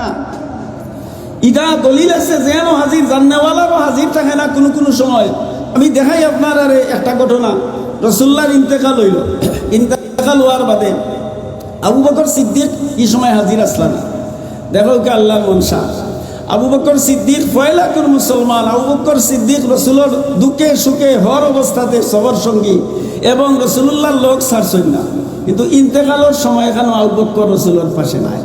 না। ইটা দলিল আছে যেন হাজির জান্নেওয়ালারও হাজির থাকে না কোনো কোনো সময়। আমি দেখাই আপনার আরে একটা ঘটনা। রসুল্লাহর ইন্তেকাল হইল, ইন্তেকাল হওয়ার বাদে আবু বকর সিদ্দিক এই সময় হাজির আসলা না। দেখো কে আল্লাহর মনসা। আবু বকর সিদ্দিক ফয়লাকুর মুসলমান। আবু বকর সিদ্দিক রসুলের দুঃখে সুখে হর অবস্থাতে সবর সঙ্গী এবং রসুল্লাহর লোক ছাড়ছেন না, কিন্তু ইন্তেকালের সময় এখানে আবু বকর রসুলের পাশে নাই।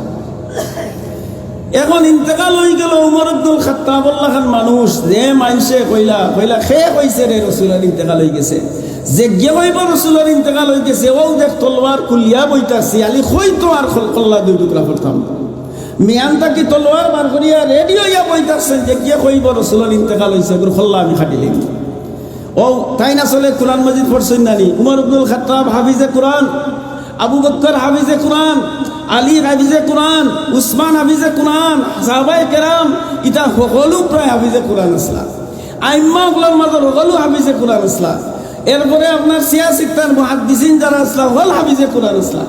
এখন ইন্তেকাল হয়ে গেল উমর আব্দুল খাত্তাব খান মানুষ যে মানসে কইলা খে কইছে রে রসুলের ইন্তেকাল হয়ে গেছে, যে গে কইব রসুলের ইন্তেকাল হয়ে গেছে ও দেখ তলোয়ার কুলিয়া বইতাছি আলি খই তো আর কল্লা দুই টুকরা করতাম মিয়ানটা কি তলোয়ার বার করিয়া রেডি হইয়া বইতাছেন যে গে কইব রসুলের ইন্তেকাল হয়েছে ওগুলো খল্লা আমি খাটিলাম। ও তাই না চলে কোরআন মজিদ পড়ছেন নানি। উমর আব্দুল খাত্তাব হাফিজে কোরআন, আবু বকর হাফিজে কোরআন, আলী হাফিজে কোরআন, উসমান হাফিজে কোরআন, সাহাবায়ে কেরাম ইটা সকলো প্রায় হাফিজে কোরআন আসলা। আইম্মাগুলোর মাজত সকলো হাফিজে কোরআন আসলা। এরপরে আপনার সিয়াসিত্তার মুহাদ্দিসিন যারা আসলা হল হাফিজে কোরআন আসলা।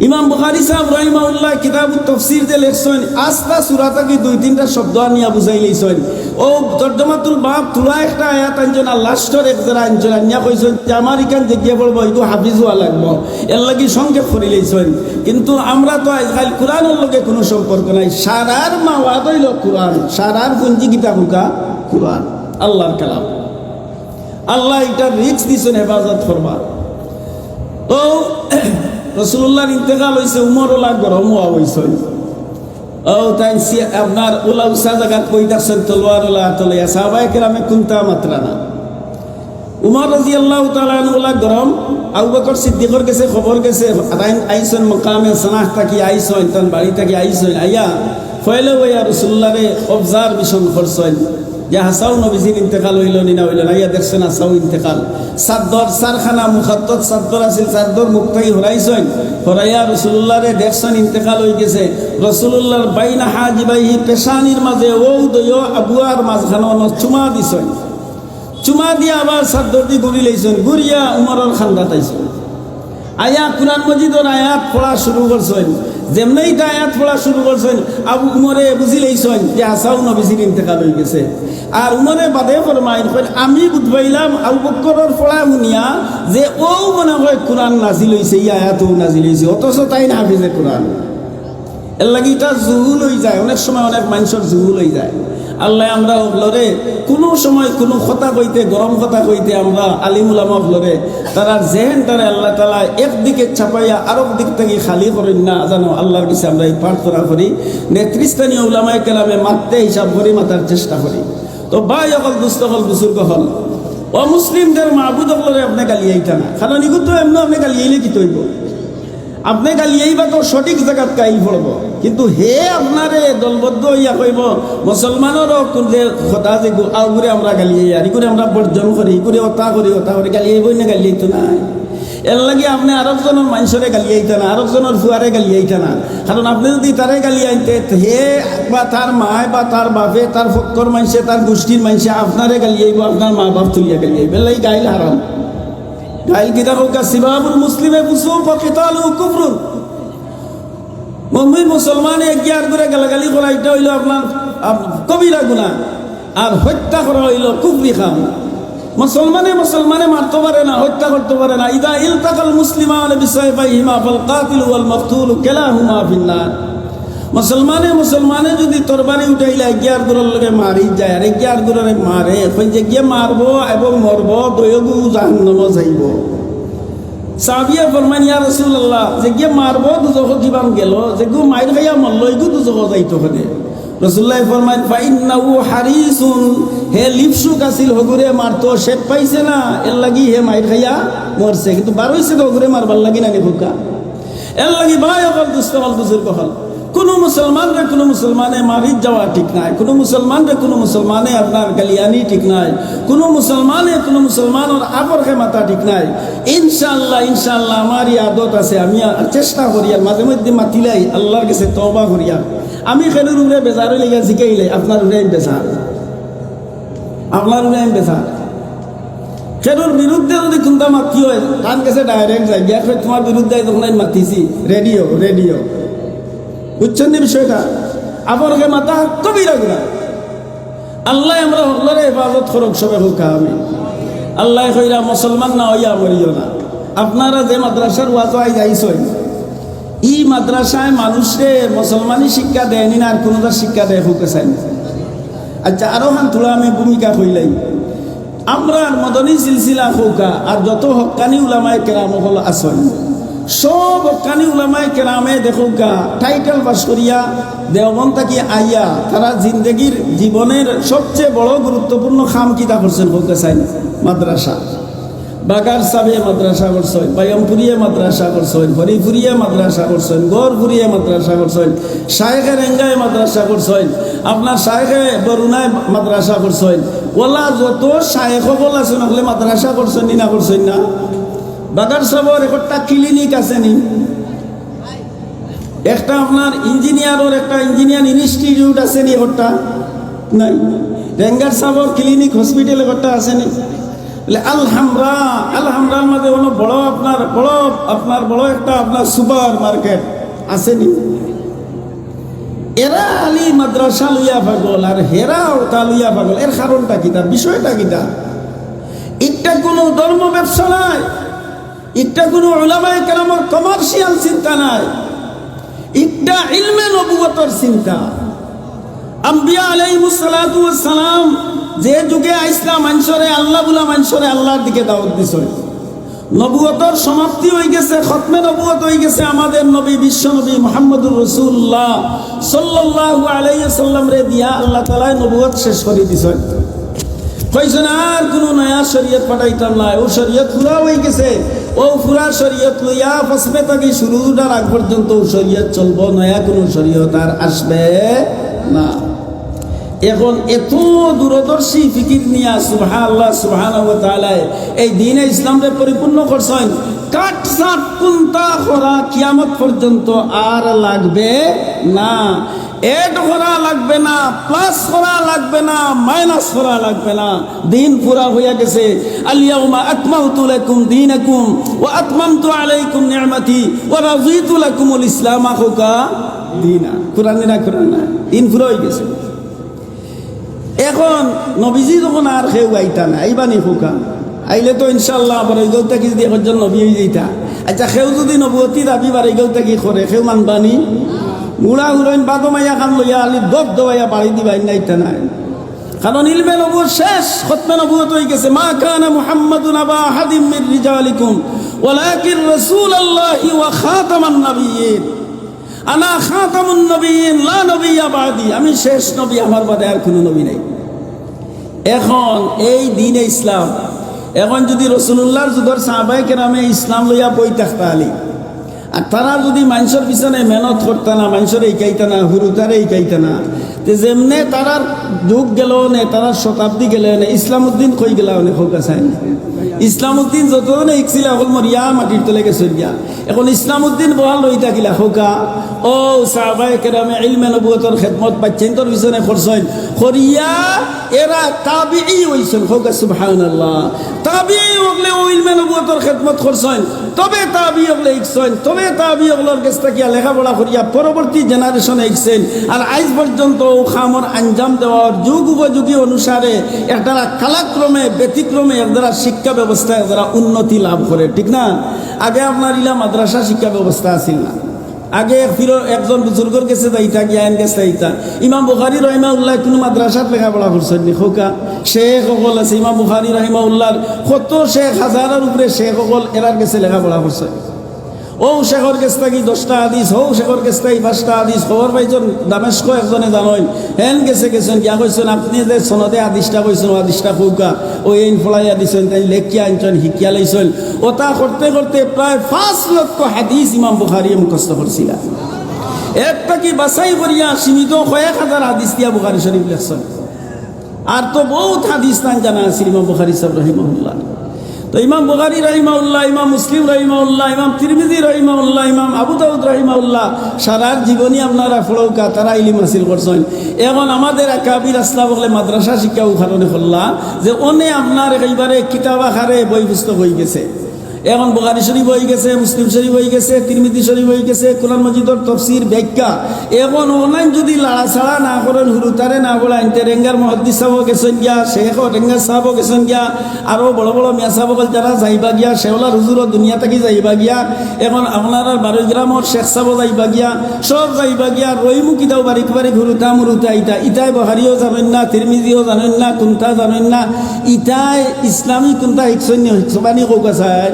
ইমাম বুখারী সাহেব রাহিমাহুল্লাহ কিতাবুত তাফসীর যে লেখছেন আস্তা সূরাটা কি দুই তিনটা শব্দ আনিয়া বুঝাই লইছেন। ও তর্জমাতুল বাব তুলা একটা আয়াত আনজন লাস্টের এক যারা আনজন আনিয়া কইছেন যে আমার ইকান দেখিয়ে বলবো এগো হাফিজ হওয়া লাগবো, এর লাগি সংক্ষেপ করে লইছেন। কিন্তু আমরা তো আজকাল কোরআনের লগে কোনো সম্পর্ক নাই। সারার মাওয়াদ হইল কোরআন, সারার পুঞ্জি কিতাব হুকা কোরআন, আল্লাহর কালাম। আল্লাহ এটার রিস্ক দিছেন হেফাজত করবা। তো রসুল্লাহর ইন্তেকাল হয়েছে, উমর ওলা গরম হওয়া হয়েছে। ও তাই আপনার ওলা উষা জায়গা কইতাছেন তলোয়ার ওলা তলাইয়া সাহাবায়ে কেরামে কুনতা মাত্রা না। উমর রাদিয়াল্লাহু তাআলা ওলা গরম আবু বকর সিদ্দিকর কাছে খবর গেছে আইসন মকামে সানাহ তাকি আইসন তান বাড়ি তাকি আইসন আইয়া ফয়লে ওয়া রাসূলুল্লাহরে অবজারভেশন করছেন যে হাসাও নবীজির ইন্তেকাল হইল নি না হইল না। ইয়া দেখছেন হাসাও ইন্তেকাল সাদ্দর সারখানা মুখাত্তত সাদ্দর আছিল, সাদ্দর মুক্তাই হরাইছেন হরাইয়া রসুল্লাহরে দেখছেন ইন্তেকাল হয়ে গেছে। রসুল্লাহর বাইনা হাজিবাইহি পেশানির মাঝে ও দয় আবুয়ার মাঝখানো চুমা দিছেন। চুমা দিয়া আবার সাদ্দর দি ঘুরি লইছেন, ঘুরিয়া উমরের খান্দাত আইছেন। আয়া কুরআন মজিদর আয়াত পড়া শুরু করছেন। যেমনই তা আয়াত পড়া শুরু করছেন আবু উমরে বুঝি লইছেন যে হাসাও নবীজির ইন্তেকাল হয়ে গেছে। আর উমরে বাদে ফরমাইন আমি বুঝবাইলাম আবু বকরের পড়া শুনিয়া যে ও মনে হয় কোরআন নাজিল হইছে, এই আয়াতও নাজিল হইছে, অথচ তাই না হাফিজে কোরআন। এর লাগি এটা জুহুল হয়ে যায়, অনেক সময় অনেক মানুষের জুহুল হয়ে যায়। আল্লাহ আমরা হলরে কোনো সময় কোনো কথা কইতে গরম কথা কইতে আমরা আলিম উলামা হলরে তারা জেহেন তারা আল্লাহ তাআলা একদিকে চাপাইয়া আরেক দিক থেকে খালি করেন না জানো। আল্লাহর কাছে আমরা এই প্রার্থনা করি, নেতৃস্থানীয় উলামায়ে কেরামে মারতে হিসাব করি, মাতার চেষ্টা করি। তো ভাই অকল দুস্থ হল বুজুর্গ হল অমুসলিমদের মাহবুদ হলরে আপনি গালিয়াইতা না, কারণ এগুলো তো এমনি আপনি গালিয়াইলে কি তৈব, আপনি গালিয়াইবা তো সঠিক জায়গাত গাইল পড়ব। কিন্তু হে আপনারে দলবদ্ধ হইয়া কইব মুসলমানেরও যে কথা যে আগুরে আমরা গালিয়াই আর ইগুরে আমরা বর্জন করি, ইগুরে ওতা করি গালিয়াইবই না, গালিয়াইতো নাই। এর লাগে আপনি আরেকজনের মানুষরে গালিয়াইতে না, আরেকজনের ফুয়ারে গালিয়াইতে না। কারণ আপনি যদি তারে গালিয়াইতে হে বা তার মায় বা তার বাপে তার ফক্কর মানুষে তার গোষ্ঠীর মানুষে আপনারে গালিয়াইব, আপনার মা বাপ তুলিয়া গালিয়াইব, এর লাগে গাইল হারাম। গাইল কিতা হোক সিবাবুল মুসলিমে ফুসুক ওয়া কিতালুহু কুফরুন। মুমিন মুসলমানে এগিয়ার করে গালাগালি করা এটা হইল আপনার কবিরা গুনাহ, আর হত্যা করা হইল কুফরি কাম। মুসলমানে মারতে পারে না, হত্যা করতে পারে না। ইদা ইলতাকাল মুসলিমান বিসাইফাইহিমা ফাল কাতিল ওয়াল মাকতুল কিলাহুমা ফিন্নার। মুসলমানে যদি তরবারি উঠাইলে এগিয়ার গুলোর লগে মারি যায়, আর এগিয়ার গুলোরে মারে কই যে গিয়ে মারবো এবং মরব দয়গু জাহান্নামে যাইব। সাহাবিয়া ফরমান ইয়া রাসূলুল্লাহ যে গিয়ে মারবো দুজখ জীবন গেল, যে গু মাইর খাইয়া মরল এগু দুজখ যাইতো ওখানে। রাসূলুল্লাহ ফরমান ফাইন্নাহু হারিসুন, হে লিপসুক আছিল হগুরে মারতো, সে পাইছে না এর লাগি হে মাইর খাইয়া মরছে, কিন্তু বার হইছে তো হগুরে মারবার লাগি না নিফুকা। এর লাগি ভাই অকল দুস্থ হল বুজুর্গ হল কোনো মুসলমানে মারি যাওয়া ঠিক নাই, কোনো মুসলমানে আপনার গালিয়ানি ঠিক নাই, কোনো মুসলমানের আপরকে মাথা ঠিক নাই। ইনশাআল্লাহ আমার আদত আছে, আমি চেষ্টা করি আর মাঝে মধ্যে মাতিলাই আল্লাহর কাছে তওবা করিয়া আমি খেলুর উপরে বেজার লেগে জিকাইলে আপনার উপরে বেজার, খেলুর বিরুদ্ধে যদি কোনটা মাতি হয় তার কাছে ডাইরেক্ট যাই গিয়া তোমার বিরুদ্ধে যখন মাতিছি রেডিও বুঝছেন না বিষয়টা? আপনাকে মাথা কবিরা গুণা। আল্লাহ আমরা হকলরে হেফাজত করক সবে হোক। আমি আল্লাহ কইরা মুসলমান না হইয়া মরিও না। আপনারা যে মাদ্রাসার ওয়াজ যাইছেন, এই মাদ্রাসায় মানুষে মুসলমানি শিক্ষা দেয়নি না আর কোনোটা শিক্ষা দেয় হোকে চাই। আচ্ছা, আরো হান তোলা আমি ভূমিকা হইলাই। আমরা মদনী সিলসিলা হোকা আর যত হক্কানি উলামায়ে কেরাম হল আসেন, সব হক্কানি উলামায়ে কেরামে দেখোকা টাইটেল পাস করিয়া দেওবন থাকি আইয়া তারা জিন্দগির জীবনের সবচেয়ে বড় গুরুত্বপূর্ণ খাম কিতা করছেন হোকে চাই। মাদ্রাসা বাগার সাবে মাদ্রাসা করছেন, বায়মপুরিয়ে মাদ্রাসা করছেন, হরিপুরিয়ে মাদ্রাসা করছেন, গড়পুরিয়ে মাদ্রাসা করছেন, শায়েখে রেঙ্গায় মাদ্রাসা করছেন, আপনার শায়েখে বরুণায় মাদ্রাসা করছেন। ওলা যত শায়েখ বল আছেন ওগুলো মাদ্রাসা করছেন নি না করছেন না? বাগার সাবর একটা ক্লিনিক আছে নি, একটা আপনার ইঞ্জিনিয়ারের একটা ইঞ্জিনিয়ার ইনস্টিটিউট আছে নি? একটা নাই। রেঙ্গার সাবর ক্লিনিক হসপিটাল একটা আছে নি? আলহামরার মাঝে বড় বড় একটা আপনার সুপার মার্কেট আসেনি? এরা আলী মাদ্রাসা লইয়া পাগল আর হেরাও তা লইয়া পাগল। এর কারণটা কি, তার বিষয়টা কিটা? এটা কোনো ধর্ম ব্যবসা নাই, এটা কোনো উলামায়ে কেরামের কমার্শিয়াল চিন্তা নাই, এটা ইলমে নবুয়তের চিন্তা। আম্বিয়া আলাইহিস সালাতু ওয়াস সালাম যে যুগে ইসলাম মানুষরে আল্লাহ বলা মানুষরে আল্লাহর দিকে দাওয়াত দিছে। নবুয়তের সমাপ্তি হয়ে গেছে, খতমে নবুয়ত হয়ে গেছে। আমাদের নবী বিশ্ব নবী মুহাম্মদুর রাসূলুল্লাহ সাল্লাল্লাহু আলাইহি ওয়াসাল্লাম রে দিয়া আল্লাহ তাআলা নবুয়ত শেষ করে দিছে। কইছেন আর কোনো নয়া শরীয়ত পাঠাইতাম না, ও শরীয়ত পুরা হয়ে গেছে। ও পুরা শরীয়ত লইয়া ফসবে থেকে শুরুটার আগ পর্যন্ত ও শরীয়ত চলবো, নয়া কোনো শরীয়ত আর আসবে না। এখন এত দূরদর্শী ফিকির নিয়া সুবহানাল্লাহ সুবহানাহু ওয়া তাআলা এই দ্বীনে ইসলামকে পরিপূর্ণ করছেন। কাট সাট কুনতা করা কিয়ামত পর্যন্ত আর লাগবে না, এড করা লাগবে না, প্লাস করা লাগবে না, মাইনাস করা লাগবে না। দিন পুরা হইয়া গেছে। আল ইয়াউমা আকমালতু লাকুম দীনাকুম ওয়া আতমামতু আলাইকুম নি'মাতি ওয়া রাযীতু লাকুমুল ইসলামা দীনা। কুরআন না কুরআন না, দিন পুরা হয়ে গেছে। এখন নবীজি যখন আর কেউ আইতা না, আইবানি হোকা আইলে তো ইনশাল্লাহ আবার ওই গৌতা কি যদি একজন নবী হয়ে যাইতা। আচ্ছা, কেউ যদি নবুয়তি দাবি বাড়ি গৌতা কি করে কেউ মানবানি? মুড়া হুরইন বাদমাইয়া খান লইয়া আলি দব দবাইয়া বাড়ি দিবাই নাইতা নাই। কারণ ইলমে নবুয়ত শেষ, খতমে নবুয়ত হয়ে গেছে। মা কানা মুহাম্মাদুন আবা আহাদিম মির রিজালিকুম ওয়ালাকিন রাসূলুল্লাহি ওয়া খাতামান নাবিয়্যিন। আনা খাতামুন নবিয়্যিন লা নবিয়্যা বাদি। আমি শেষ নবী, আমার বাদে আর কোনো নবী নাই। এখন এই দ্বীনে ইসলাম, এখন যদি রাসূলুল্লাহর যুগের সাহাবায়ে কেরামে ইসলাম লইয়া বই থাকতা আলি, আর তারা যদি মানুষের পিছনে মেহনত করতা না, মানুষের এইকাইতা না, হুরুতারে এইকাইতা না, তে যেমনে তারার যুগ গেল নে, তারার শতাব্দী গেল নে, ইসলামউদ্দিন কই গেলা অনেক হোক আছে। ইসলামউদ্দিন যতজনে ইকছিল এখন মরিয়া মাটির তলে গেছে গিয়া। এখন ইসলামউদ্দিন বহাল রই থাকিলা হোকা ও সাহাবায়ে কেরামে ইলমে নবুয়তের খেদমত পাচ্ছেন, তোর পিছনে খরচেন করিয়া এরা তাবিঈ হইছেন। হোকা সুবহানাল্লাহ। তাবিঈ হলে ও ইলমে নবুয়তের খেদমত করছেন, তবে তাবিঈ হলে ইকছেন, তবে তাবিঈ হলোর কাছ থেকে লেখাপড়া করিয়া পরবর্তী জেনারেশনে ইকছেন। আর আজ পর্যন্ত ও খামর আঞ্জাম দেওয়ার যুগ উপযোগী অনুসারে একটা কালাক্রমে ব্যতিক্রমে একদারা শিক্ষা ব্যবস্থা একদারা উন্নতি লাভ করে, ঠিক না? আগে আপনার ইলা মাদ্রাসা শিক্ষা ব্যবস্থা আসিল না। আগে একজন বুজুর্গর কাছে যাইতা, জ্ঞান কাছে যাইতা। ইমাম বুখারী রাহিমাহুল্লাহ কোনো মাদ্রাসাত লেখাপড়া করছেন নি? খোকা শেখ সকল আছে। ইমাম বুখারী রাহিমাহুল্লাহর কত শেখ, হাজারের উপরে শেখ সকল এরার কাছে লেখাপড়া করছে। ও শেখর কাছে থাকি 10টা হাদিস, ও শেখর কাছে থাকি 5টা হাদিস। খবর পাইছেন দামেস্ক একজনে জানেন হেন গেছেন গিয়া কইছেন আপনি যে সনদে হাদিসটা কইছেন হাদিসটা খোকা ও এই ফলাইয়া দিছেন, তাই লেখিয়া আনছেন, শিকিয়া লাইছেন। ওটা করতে করতে প্রায় 5 লক্ষ হাদিস ইমাম বুখারী মুখস্থ করছিল। একটা কি বাছাই করিয়া সীমিত কয়েক হাজার হাদিস দিয়া বুখারী শরীফ লেখছেন। আর তো বহুত হাদিস নাম জানা আছে ইমাম বুখারী সাহেব রাহিমাহুল্লাহ। তো ইমাম বুখারী রাহিমাহুল্লাহ, ইমাম মুসলিম রাহিমাহুল্লাহ, ইমাম তিরমিজি রাহিমাহুল্লাহ, ইমাম আবু দাউদ রাহিমাহুল্লাহ সারার জীবনী আপনারা ফলৌকা তারা ইলিম হাসিল করছেন। এখন আমাদের আকাবির আসলা বলে মাদ্রাসা শিক্ষা কারণে করলা যে অনে আপনার এইবারে কিতাব আকারে বই পুস্তক হয়ে গেছে। এখন বুখারী শরীফ হয়ে গেছে, মুসলিম শরীফ হয়ে গেছে, তিরমিজি শরীফ হয়ে গেছে, কোরআন মজিদর তফসির ব্যাখ্যা। এখন অনলাইন যদি লাড়াছাড়া না করেন, হুরুতারে না বলা, রেঙ্গার মহাদ্দিস সাহেব গেছেন গিয়া, শেখ রেঙ্গার সাহেব গেছেন গিয়া, আরও বড় বড় মিয়া সাহেব যারা যাইবা গিয়া, শেওলা হুজুরও দুনিয়া থেকে যাইবা গিয়া, এখন আপনার 12 গ্রামের শেখ সাহেব যাইবা গিয়া, সব যাইবা গিয়া, রইমুখী দাও বারিক বারিক হুরুতা মুরুতা ইটা ইটাই বহারিও জানেন না, তিরমিজিও জানেন না, কোনটা জানেন না, ইটাই ইসলামী কোনটা হিকসবানি কোক আছেন।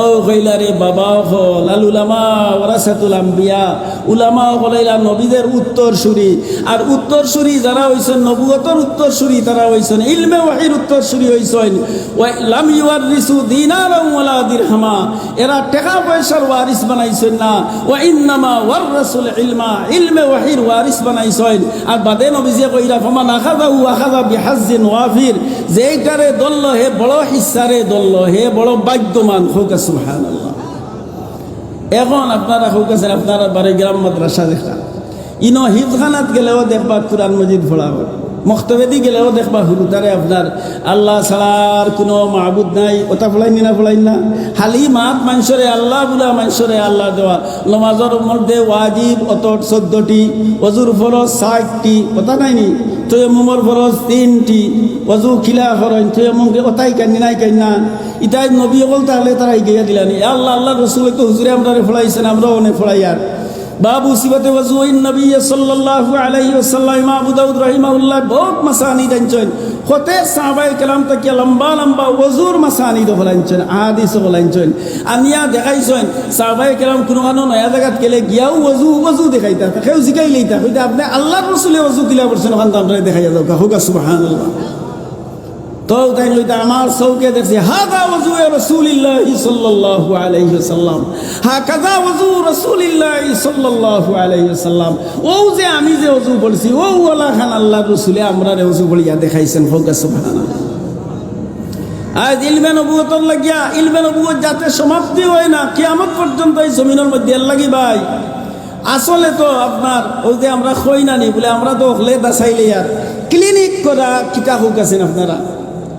ও কইলারে বাবা হল আল উলামা ওয়ারাসাতুল আম্বিয়া, উলামা হলাইলা নবীদের উত্তরসূরি, আর উত্তরসূরি যারা হইছেন নবুয়তর উত্তরসূরি তারা হইছেন ইলমে ওয়াহির উত্তরসূরি হইছেন। লাম ইউয়ারিসু দিনারাও ওয়ালা দিরহামা, এরা টাকা পয়সার ওয়ারিস বানাইছেন না, ওয়া ইন্নামা ওয়ারাসুল ইলমা, ইলমে ওয়াহির ওয়ারিস বানাইছেন। আর বাদে নবীজি কইরা ফামান আখাযাহু আখাযা বিহাজ্জিন ওয়াফির, যেইটারে দল্ল হে বড় হিস্সারে দল্ল, হে বড় ভাগ্যমান হোক। সুবহানাল্লাহ। এখন আপনারা হোকাছেন, আপনারা 12 গ্রাম মাদ্রাসা দেখা, ইনো হিফখানাত গেলেও দেখবা কুরআন মজিদ পড়া হয়, মক্তবেদি গেলেও দেখবা হুরুতারে আপনার আল্লাহ ছাড়ার কোনো মাহবুদ নাই, ওটা ফলাইনি না ফলাইন না, হালি মাত মানুষরে আল্লাহ বলা, মানুষরে আল্লাহ দেওয়া। নমাজের মধ্যে ওয়াজিব অত 14টি, অজুর ফরজ 60টি, কথা নাইনি, তৈমুমর ফরজ 3টি, অজু খিলা ফরজ তৈমুমকে ওটাই কান্নি নাই কান্না, ইটাই নবী বল তাহলে তারা এগিয়ে দিলানি। আল্লাহ আল্লাহ রসুল তো হুজুরে আমরা ফলাইছেন, আমরাও অনেক ফলাই। আর বাবু সিবাতে ওয়াজুইন নবী সাল্লাল্লাহু আলাইহি ওয়াসাল্লাম, ইমাম আবু দাউদ রাহিমাহুল্লাহ বহুত মাসানিদ আনছেন, হতে সাহাবায়ে কেরাম তাকে লম্বা লম্বা ওযুর মাসানিদ ফলাইছেন, হাদিস ফলাইছেন, আনিয়া দেখাইছেন। সাহাবায়ে কেরাম কোনো কানো নয়া জায়গাত গেলে গিয়াও ওযু দেখাইতা, কেউ জিকাই লইতা, কইতা আপনি আল্লাহর রাসূলে ওযু কিলা করছেন, ওখান আমরা দেখাইয়া দাও, হোক সুবহানাল্লাহ। তো তাই নইতা আমার চৌকে দেখছি, হাদা ওযু রাসূলিল্লাহি সাল্লাল্লাহু আলাইহি ওয়াসাল্লাম, হাকাযা ওযু রাসূলিল্লাহি সাল্লাল্লাহু আলাইহি ওয়াসাল্লাম। ও যে আমি যে ওযু বলছি, ও ওয়ালা খান আল্লাহর রাসূলে আমরারে ওযু বলিয়া দেখাইছেন, হোক সুবহানাল্লাহ। আজ ইলমে নবুয়তর লাগিয়া, ইলমে নবুয়ত যাতে সমাপ্তি হয় না কিয়ামত পর্যন্ত এই জমিনের মধ্যে লাগি ভাই। আসলে তো আপনার ওই যে আমরা কই নানি বলে, আমরা তো হলে দাসাইলে আর ক্লিনিক করা কিতা হোক আছেন আপনারা,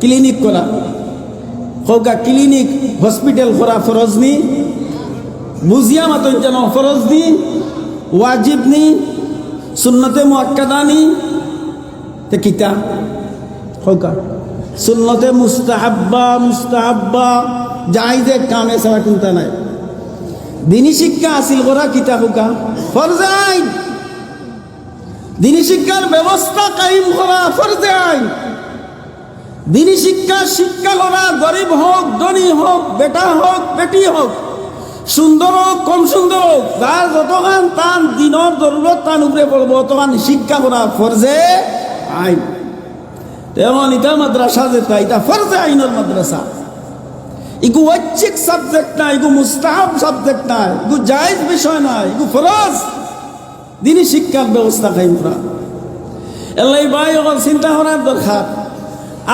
ক্লিনিক করা হোকা, ক্লিনিক হসপিটাল করা ফরজ নি, বুঝিয়া মাতন যেন ফরজ নি, ওয়াজিব নি, সুন্নতে মুআক্কাদা নি, তে কিতা হোকা সুন্নতে মুস্তাহাব্বা জায়েজে কামে ছাড়া কোনটা নাই। দিনী শিক্ষা হাসিল করা কিতা হোকা ফরজ আইন, দিনী শিক্ষার ব্যবস্থা কায়েম করা ফরজ আইন। দিনী শিক্ষা করা গরিব হোক ধনী হোক, বেটা হোক বেটি হোক, সুন্দর হোক কম সুন্দর হোক, যার যতখান তান দিনের জরুরত তান উপরে পড়বো অতখান শিক্ষা করা ফরজে আইন। তেমন এটা মাদ্রাসা যেটা, এটা ফরজে আইনের মাদ্রাসা। ইগু ঐচ্ছিক সাবজেক্ট না, ইগু মুস্তাহাব সাবজেক্ট না, ইগু জায়েজ বিষয় না, ইগু ফরজ দিনী শিক্ষার ব্যবস্থা কায়েম করা। এলাই ভাই অকল চিন্তা করার দরকার।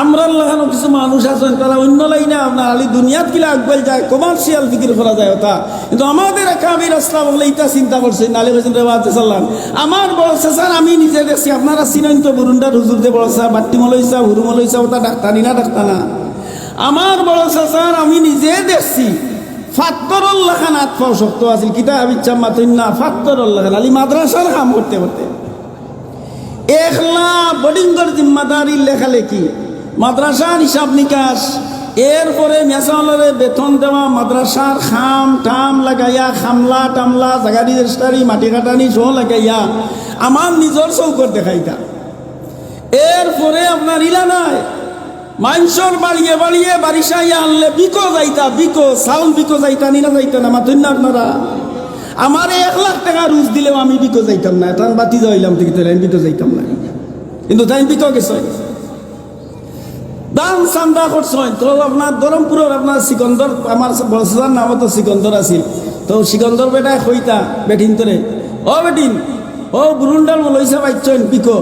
আমরা লাগানো কিছু মানুষ আছেন, তারা অন্য লাইনে আপনার আলি দুনিয়াত কিলা আগবাই যায়, কমার্শিয়াল ফিকির করা যায় ওটা, কিন্তু আমাদের কাবির আসলাম বলে এটা চিন্তা করছেন। আলী হোসেন রেবাজাল্লাম আমার বড় স্যার, আমি নিজে দেখছি, আপনারা চিনেন তো বুরুন্ডার হুজুর যে বড় স্যার, বাট্টিমলইসা হুরুমলইসা, ওটা ডাক্তারি না ডাক্তার না। আমার বড় স্যার আমি নিজে দেখছি, ফাত্তরুল্লাহ খান আতফাও শক্ত আছিল, কিতা আবিচ্ছা মাতুন না, ফাত্তরুল্লাহ খান আলী মাদ্রাসার কাম করতে করতে একলা বোর্ডিংয়ের জিম্মাদারি লেখালেখি, মাদ্রাসার হিসাব নিকাশ, এরপরে মেসালরে বেতন দেওয়া, মাদ্রাসার খাম টাম লাগাইয়া, খামলা টামলা জাগারি রেস্টারি মাটি কাটানি সহ লাগাইয়া আমার নিজের চৌকর দেখাইতা। এরপরে আপনার ইলা নাই, মানুষের বাড়িয়ে বাড়িয়ে বারিশাইয়া আনলে বিকো যাইতা, বিকো চাউল বিকো যাইতা নি না যাইতা না, মাতুন না আপনারা। আমার 1 লাখ টাকা রুজ দিলেও আমি বিকো যাইতাম না, তান বাতি যাইলাম থেকে আমি বিকো যাইতাম না, কিন্তু তাই বিকো গেছে দান চান্দা করছেন। তো আপনার ধরমপুরের আপনার সিকন্দর, আমার বড়সার নামও তো সিকন্দর আছিল, তো সিকন্দর বেটায় কইতা বেটিন তোরে, ও বেটিন ও বুরুন্ডাল লইসা পাইছেন বিকো,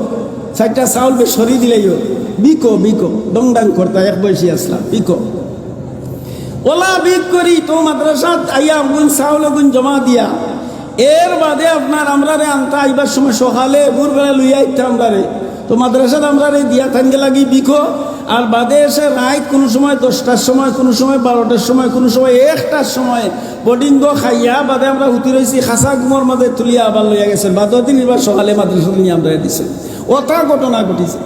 4টা চাউল বে সরি দিলেইও বিকো বিকো ডং ডাং করতা, এক বয়সী আসলাম বিকো ওলা বিক করি। তো মাদ্রাসাত আইয়া গুণ চাউল গুণ জমা দিয়া, এর বাদে আপনার আমরা রে আনতা আইবার সময় সকালে ভোরবেলা লইয়া আইতা আমরা রে, তো মাদ্রাসাত আমরা রে দিয়া থানকে লাগি বিকো, আর বাদে এসে রাত কোনো সময় 10টার সময়, কোনো সময় 12টার সময়, কোনো সময় 1টার সময় বডিঙ্গ খাইয়া বাদে আমরা হুতি রয়েছি খাসা গুমর মাঝে তুলিয়া আবার লইয়া গেছেন, বাদর দিন এবার সকালে মাদ্রাসা নিয়ে আমরা দিচ্ছেন। ওটা ঘটনা ঘটিছে।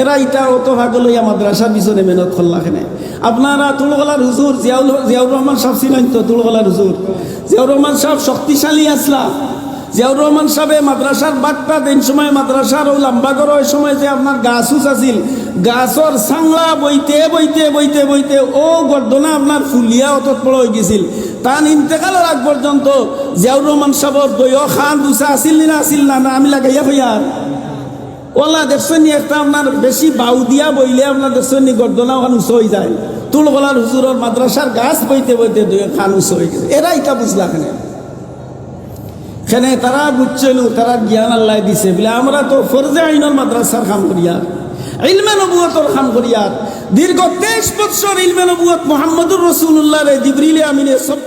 এরা ইটা অত ভাগে লইয়া মাদ্রাসার পিছনে মেহনত করলা কেনে। আপনারা তুলগলার হুজুর জিয়াউর রহমান সাহেব ছিলেন তো, তুলগলার হুজুর জিয়াউর রহমান সাহেব শক্তিশালী আসলা। জিয়াউর রহমান সাহেব মাদ্রাসার বাট্টা দিন সময় মাদ্রাসার ও লম্বা করো ওই সময় যে আপনার গাছ উচ আছিল, গাছর সাংলা বইতে বইতে বইতে বইতে ও গর্দনা আপনার ফুলিয়া অত বড় হয়ে গেছিল। তার ইন্তেকালের আগ পর্যন্ত জিয়াউর রহমান সাহেবর দইও খান দুসা আসিল না আসিল না, না আমি লাগাইয়া হইয়ার ওলা দেখছেন একটা আপনার বেশি বাউ দিয়া বইলে আপনার দেখছেন গর্দনা ওখান উঁচু হয়ে যায়। তুলগলার হুজুরের মাদ্রাসার গাছ বইতে বইতে দুই খান উঁচু হয়ে গেছে। এরা এটা বুঝলা খেনে তারা বুঝছিল, তারা জ্ঞান আল্লাহ দিছে বলে আমরা তো ফরজে আইনের মাদ্রাসার কাম করিয়ার, ইলমে নবুয়তর কাম করিয়ার। দীর্ঘ 23 বছর ইলমে নবুয়ত মুহাম্মদুর রাসূলুল্লাহ রে জিবরিল আমিনে সব